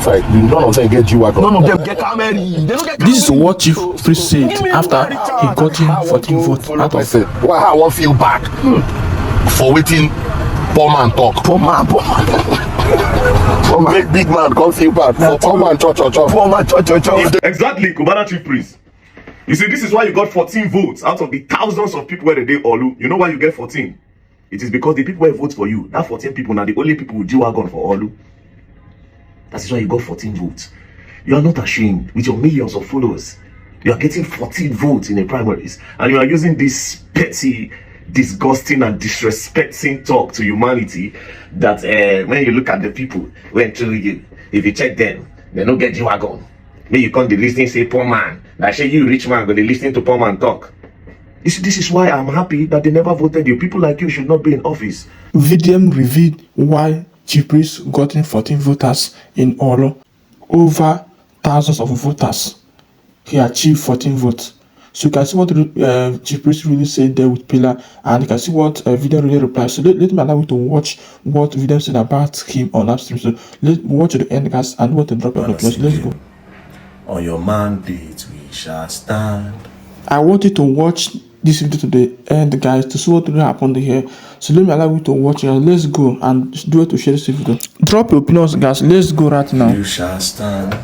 Fight. You don't know say get you out. None of them get Camry. They don't get Camry. This is what Chief Priest said after he got in 14 votes out of it. Why I won't feel bad for waiting poor man talk. Poor man. Big man can't feel bad for poor man chop. Poor man chop. Exactly, Cubana Chief Priest. You see, this is why you got 14 votes out of the thousands of people where they did Olu. You know why you get 14? It is because the people who vote for you, that 14 people now the only people who G-Wagon for Olu. That is why you got 14 votes. You are not ashamed with your millions of followers. You are getting 14 votes in the primaries, and you are using this petty, disgusting, and disrespecting talk to humanity. That when you look at the people who enter you, if you check them, they don't get G-Wagon. Then you can't be listening say poor man. That say you rich man, but they listening to poor man talk. You see, this is why I'm happy that they never voted you. People like you should not be in office. VDM revealed why Chief Priest got in 14 voters in Olo. Over thousands of voters. He achieved 14 votes. So you can see what Chief Priest really said there with Pillar, and you can see what VDM really replied. So let me allow you to watch what VDM said about him on live stream. So let's watch the end, guys, and what the drop of the plus. Let's go. On your mandate we shall stand. I want you to watch this video to the end, guys, to see what really happened here. So let me allow you to watch it. Let's go and do it to share this video. Drop your opinions, guys. Let's go right now. You shall stand.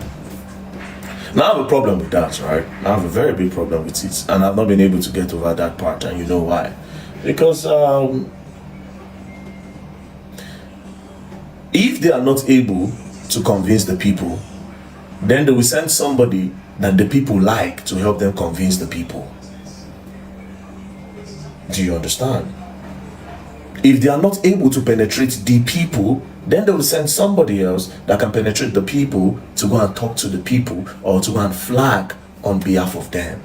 Now I have a problem with that, right? I have a very big problem with it, and I've not been able to get over that part, and you know why? Because if they are not able to convince the people, then they will send somebody that the people like to help them convince the people. Do you understand? If they are not able to penetrate the people, then they will send somebody else that can penetrate the people to go and talk to the people or to go and flag on behalf of them.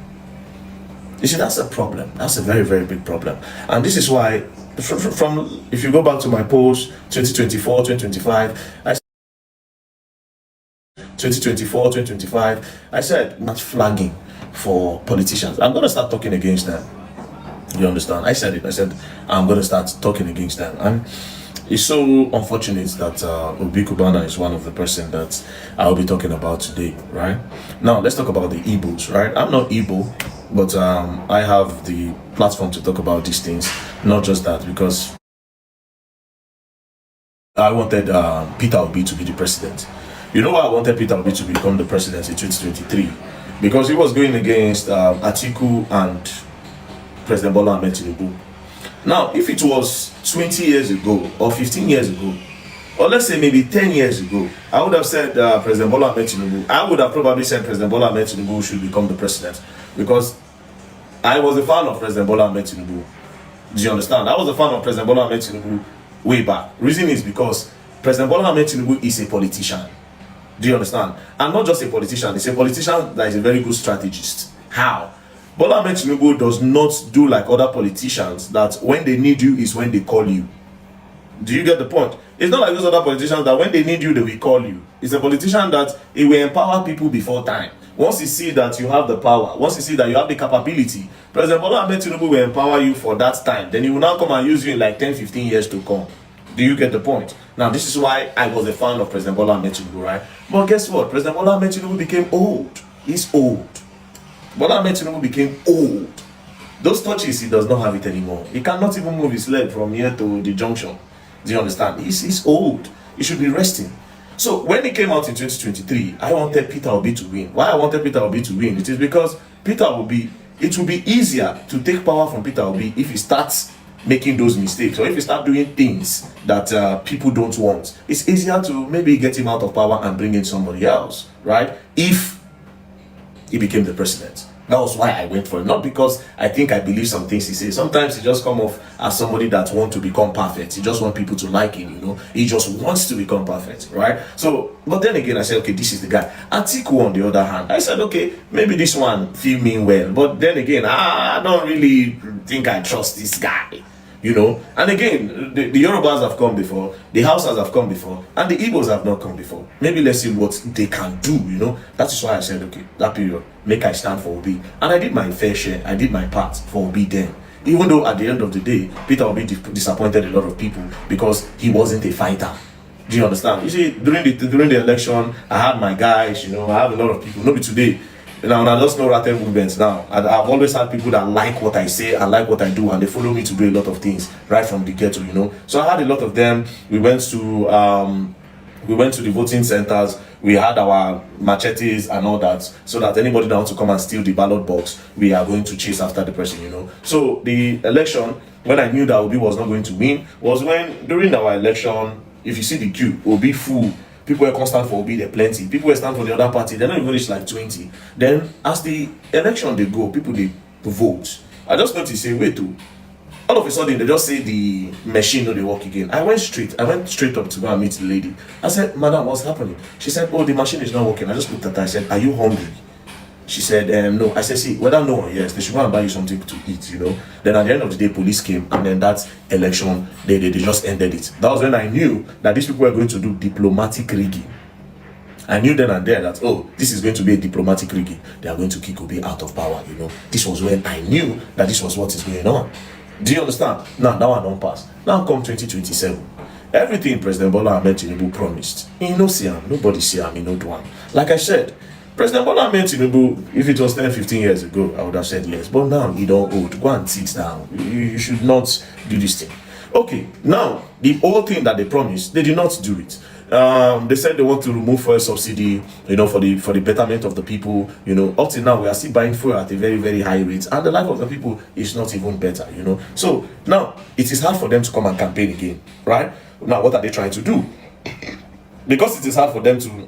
You see, that's a problem. That's a very, very big problem. And this is why, from if you go back to my post 2024, 2025, I 2024, 2025, I said not flagging for politicians. I'm going to start talking against them. You understand? I said it. I said I'm going to start talking against them. And it's so unfortunate that Obi Cubana is one of the person that I'll be talking about today, right? Now, let's talk about the Igbos, right? I'm not Igbo, but I have the platform to talk about these things. Not just that, because I wanted Peter Obi to be the president. You know why I wanted Peter Obi to become the president in 2023? Because he was going against Atiku and President Bola Ahmed Tinubu. Now, if it was 20 years ago or 15 years ago, or let's say maybe 10 years ago, I would have said President Bola Ahmed Tinubu. I would have probably said President Bola Ahmed Tinubu should become the president, because I was a fan of President Bola Ahmed Tinubu. Do you understand? I was a fan of President Bola Ahmed Tinubu way back. Reason is because President Bola Ahmed Tinubu is a politician. Do you understand? And not just a politician, he's a politician that is a very good strategist. How? Bola Ahmed Tinubu does not do like other politicians that when they need you is when they call you. Do you get the point? It's not like those other politicians that when they need you, they will call you. It's a politician that he will empower people before time. Once you see that you have the power, once you see that you have the capability, President Bola Ahmed Tinubu will empower you for that time. Then he will now come and use you in like 10, 15 years to come. Do you get the point? Now, this is why I was a fan of President Bola Ahmed Tinubu, right? But guess what? President Bola Ahmed Tinubu became old. He's old. Bola Ahmed Tinubu became old. Those touches, he does not have it anymore. He cannot even move his leg from here to the junction. Do you understand? He's old. He should be resting. So when he came out in 2023, I wanted Peter Obi to win. Why I wanted Peter Obi to win? It is because Peter Obi, it will be easier to take power from Peter Obi if he starts making those mistakes, or if you start doing things that people don't want. It's easier to maybe get him out of power and bring in somebody else, right? If he became the president. That was why I went for him. Not because I think I believe some things he says. Sometimes he just come off as somebody that wants to become perfect. He just wants people to like him, you know. He just wants to become perfect, right? So, but then again, I said, okay, this is the guy. Atiku, on the other hand, I said, okay, maybe this one feel mean well. But then again, I don't really think I trust this guy. You know, and again, the Yorubas have come before, the Hausas have come before, and the Igbos have not come before. Maybe let's see what they can do, you know. That is why I said, okay, that period, make I stand for Obi. And I did my fair share, I did my part for Obi then. Even though at the end of the day, Peter Obi disappointed a lot of people because he wasn't a fighter. Do you understand? You see, during the election, I had my guys, I have a lot of people. Not be today. Now, I just know Ratten movements now. I've always had people that like what I say, I like what I do, and they follow me to do a lot of things right from the ghetto, So I had a lot of them. We went to the voting centers. We had our machetes and all that, so that anybody that wants to come and steal the ballot box, we are going to chase after the person, So the election, when I knew that Obi was not going to win, was when during our election, if you see the queue, Obi full. People were constant for Obi, they're plenty. People were stand for the other party, they're not even reach like 20. Then, as the election they go, people they vote. I just noticed, say, wait, all of a sudden they just say the machine no they work again. I went straight up to go and meet the lady. I said, madam, what's happening? She said, oh, the machine is not working. I just looked at her. I said, are you hungry? She said, no. I said, see, whether no or yes, they should go and buy you something to eat, Then at the end of the day, police came, and then that election, they just ended it. That was when I knew that these people were going to do diplomatic rigging. I knew then and there that, oh, this is going to be a diplomatic rigging. They are going to kick Obi out of power, This was when I knew that this was what is going on. Do you understand? Now, that one don't pass. Now come 2027. Everything President Bola Ahmed Tinubu promised, he no see him, nobody see him, he no do him. Like I said, President Bola Ahmed Tinubu, if it was 10, 15 years ago, I would have said yes. But now, he don't old. Go and sit down. You should not do this thing. Okay, now, the whole thing that they promised, they did not do it. They said they want to remove fuel subsidy, for the betterment of the people. Up till now, we are still buying fuel at a very, very high rate. And the life of the people is not even better, So, now, it is hard for them to come and campaign again, right? Now, what are they trying to do? Because it is hard for them to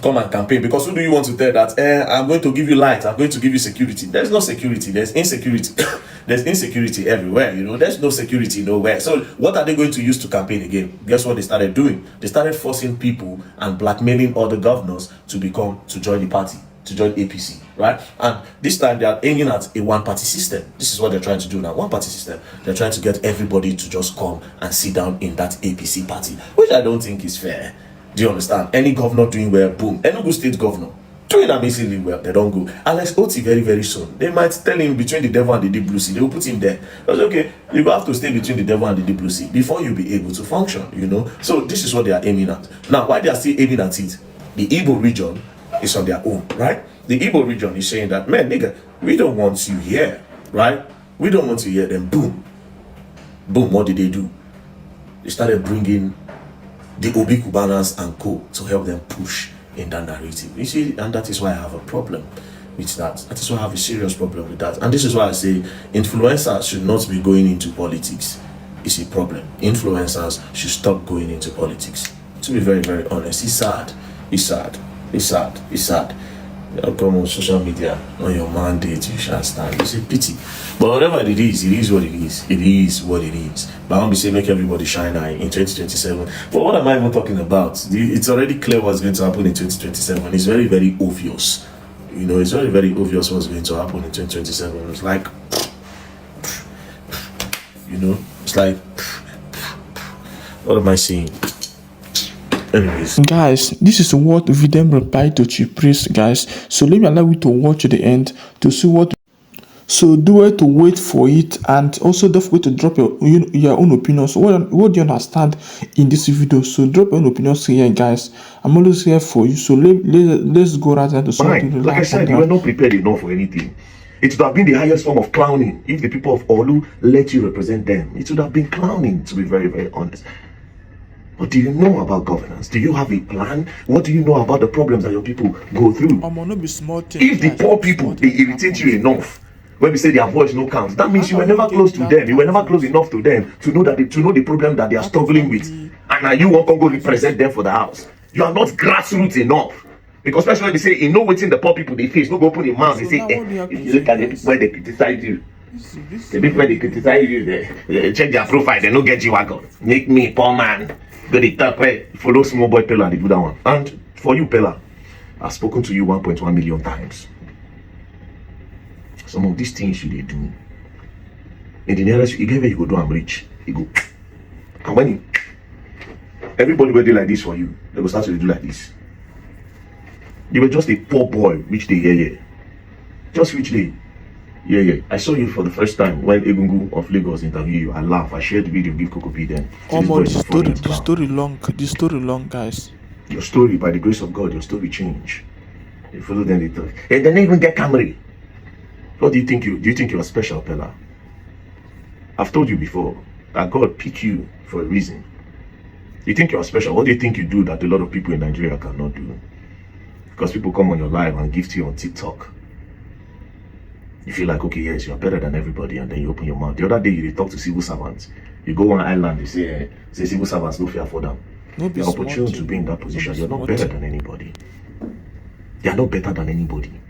come and campaign, because who do you want to tell that I'm going to give you light, I'm going to give you security? There's no security, there's insecurity. There's insecurity everywhere, there's no security nowhere. So what are they going to use to campaign again? Guess what they started doing? They started forcing people and blackmailing other governors to join the party, to join APC, right? And this time they are aiming at a one-party system. This is what they're trying to do now, one-party system. They're trying to get everybody to just come and sit down in that APC party, which I don't think is fair. Do you understand? Any governor doing well, boom. Enugu State governor doing amazingly well, they don't go. Alex Oti very, very soon. They might tell him between the devil and the deep blue sea. They will put him there. That's okay. You have to stay between the devil and the deep blue sea before you be able to function, So this is what they are aiming at. Now, why they are still aiming at it? The Igbo region is on their own, right? The Igbo region is saying that, man, nigga, we don't want you here, right? We don't want you here. Then boom. Boom, what did they do? They started bringing the Obi Cubanas and co to help them push in that narrative. You see, and that is why I have a problem with that. That is why I have a serious problem with that. And this is why I say influencers should not be going into politics. It's a problem. Influencers should stop going into politics. To be very, very honest, it's sad. It's sad. It's sad. It's sad. You come on social media on your mandate, you shall stand. It's a pity. But whatever it is what it is. It is what it is. But I want to say make everybody shine eye in 2027. But what am I even talking about? It's already clear what's going to happen in 2027. It's very, very obvious. It's very, very obvious what's going to happen in 2027. It's like, it's like, what am I saying? Anyways, guys, this is what VDM replied to Chief Priest, guys. So let me allow you to watch to the end to see what. So do it to wait for it, and also don't forget to drop your own opinions. What do you understand in this video? So drop your own opinions here, guys. I'm always here for you. So let's go right now to something. Like I said, you were not prepared enough for anything. It would have been the highest form of clowning if the people of Olu let you represent them. It would have been clowning, to be very, very honest. What do you know about governance? Do you have a plan? What do you know about the problems that your people go through? If the poor people, they irritate you enough, when we say their voice no counts, that means you were never close to them. You were never close enough to them to know the problem that they are struggling with. And now you won't go represent them for the house. You are not grassroots enough. Because especially when they say, waiting the poor people they face, no go open your mouth and say, if you look at the people where they criticize you. The people where they criticize you, they check their profile, they don't get G-Wagon. Make me, poor man. Go the top way, follow small boy Pella, they do that one. And for you, Pella, I've spoken to you 1.1 million times. Some of these things you they do. In the nearest, you get where you go do and reach. You go. And when everybody will do like this for you, they will start to do like this. You were just a poor boy, which day, yeah. Just which day. Yeah. I saw you for the first time when Egungu of Lagos interviewed you. I laughed. I shared the video, give Coco P then. The story long, guys. Your story, by the grace of God, your story changed. You follow them, they talk. Hey, they didn't even get Camry. What do you think you're special, Pella? I've told you before that God picked you for a reason. You think you're special. What do you think you do that a lot of people in Nigeria cannot do? Because people come on your live and gift you on TikTok. You feel like, okay, yes, you're better than everybody, and then you open your mouth. The other day, you talk to civil servants. You go on an island, they say civil servants no fear for them. You're opportune to be in that position. You're not better than anybody. You're not better than anybody.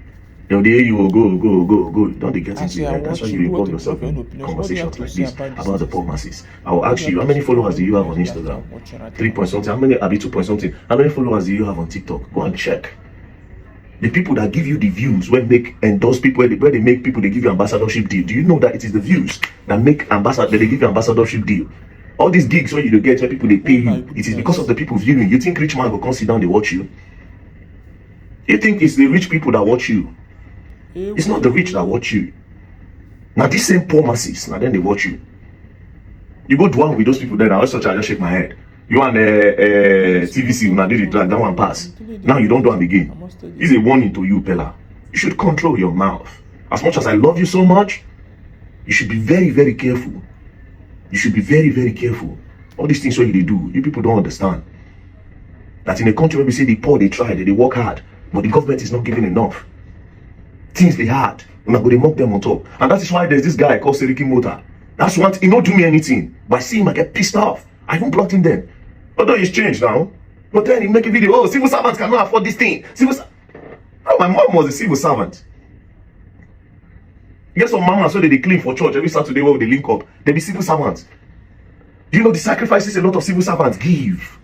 The day you will go. Don't they get into your head? That's why you involve yourself in conversations like this about the poor masses. I will ask you, how many followers do you have on Instagram? 3 point something. How many? I'll be 2 point something. How many followers do you have on TikTok? Go and check. The people that give you the views when they endorse people, where they make people, they give you ambassadorship deal. Do you know that it is the views that make that they give you ambassadorship deal? All these gigs where you get where people they pay you, it is because of the people viewing. You think rich man will come sit down, they watch you? You think it's the rich people that watch you? It's not the rich that watch you. Now these same poor masses, now then they watch you. You go dwell with those people there. Now I just shake my head. You and TVC, now did it that one pass. Now you don't do them again. It's a warning to you, Pella. You should control your mouth. As much as I love you so much, you should be very, very careful. You should be very, very careful. All these things what you do, you people don't understand. That in a country where we say the poor, they try, they work hard, but the government is not giving enough. Things they hard, and I'm going to mock them on top. And that is why there's this guy called Seriki Mota. That's one, he not do me anything. But I see him, I get pissed off. I even blocked him then. Although he's changed now. But then he make a video, oh, civil servants cannot afford this thing. Oh, my mom was a civil servant. Guess what, mama, so they clean for church every Saturday where they link up. They be civil servants. Do you know the sacrifices a lot of civil servants give?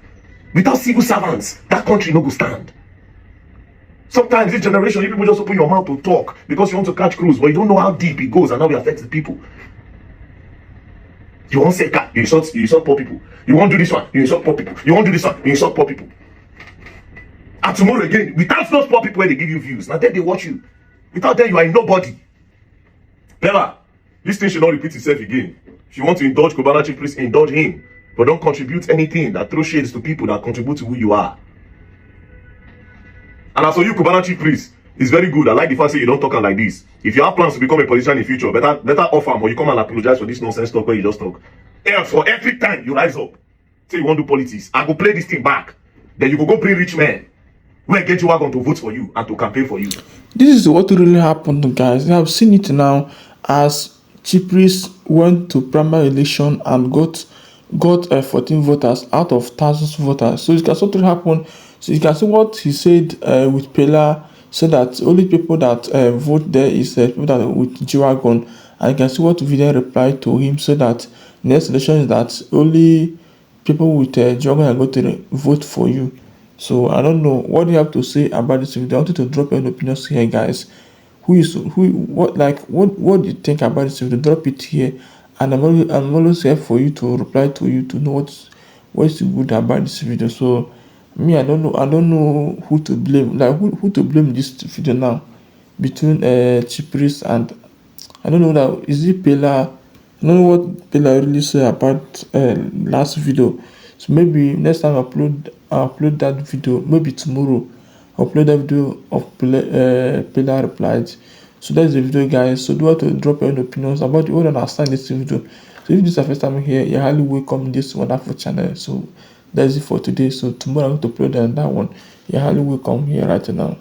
Without civil servants, that country no go stand. Sometimes this generation, you people just open your mouth to talk because you want to catch cruise, but you don't know how deep it goes and how it affects the people. You won't say cat, you insult poor people. You won't do this one, you insult poor people. You won't do this one, you insult poor people. And tomorrow again, without those poor people where they give you views, now then they watch you. Without them, you are a nobody. Bella, this thing should not repeat itself again. If you want to indulge Cubana, please indulge him. But don't contribute anything that throws shades to people that contribute to who you are. And as for you, Cubana, please, it's very good. I like the fact that you don't talk like this. If you have plans to become a politician in the future, better offer them, or you come and apologize for this nonsense talk where you just talk. Yeah, for every time you rise up, say you want to do politics, I go play this thing back. Then you go bring rich men who get you wagon to vote for you and to campaign for you. This is what really happened, guys. I have seen it now as Cyprus went to primary election and got 14 voters out of thousands of voters. So it can something happen. So you can see what he said with Pella, said that only people that vote there is people that with G-Wagon. And you can see what VDM replied to him, so that next election is that only people with G-Wagon are going to vote for you. So I don't know what do you have to say about this video. I wanted to drop your opinions here, guys. What do you think about this video? Drop it here, and I'm always here for you to reply to you to know what's good about this video. So me, I don't know who to blame. Like who to blame this video now between Cyprus and I don't know that is it Pella. I don't know what Pella really said about last video. So maybe next time I upload that video. Maybe tomorrow I'll upload that video of Pella replied. So that's the video, guys. So do want to drop your own opinions about the whole understand this video. So if this is the first time here, you're highly welcome in this wonderful channel. So that's it for today. So tomorrow I'm going to upload another one. You're highly welcome here right now.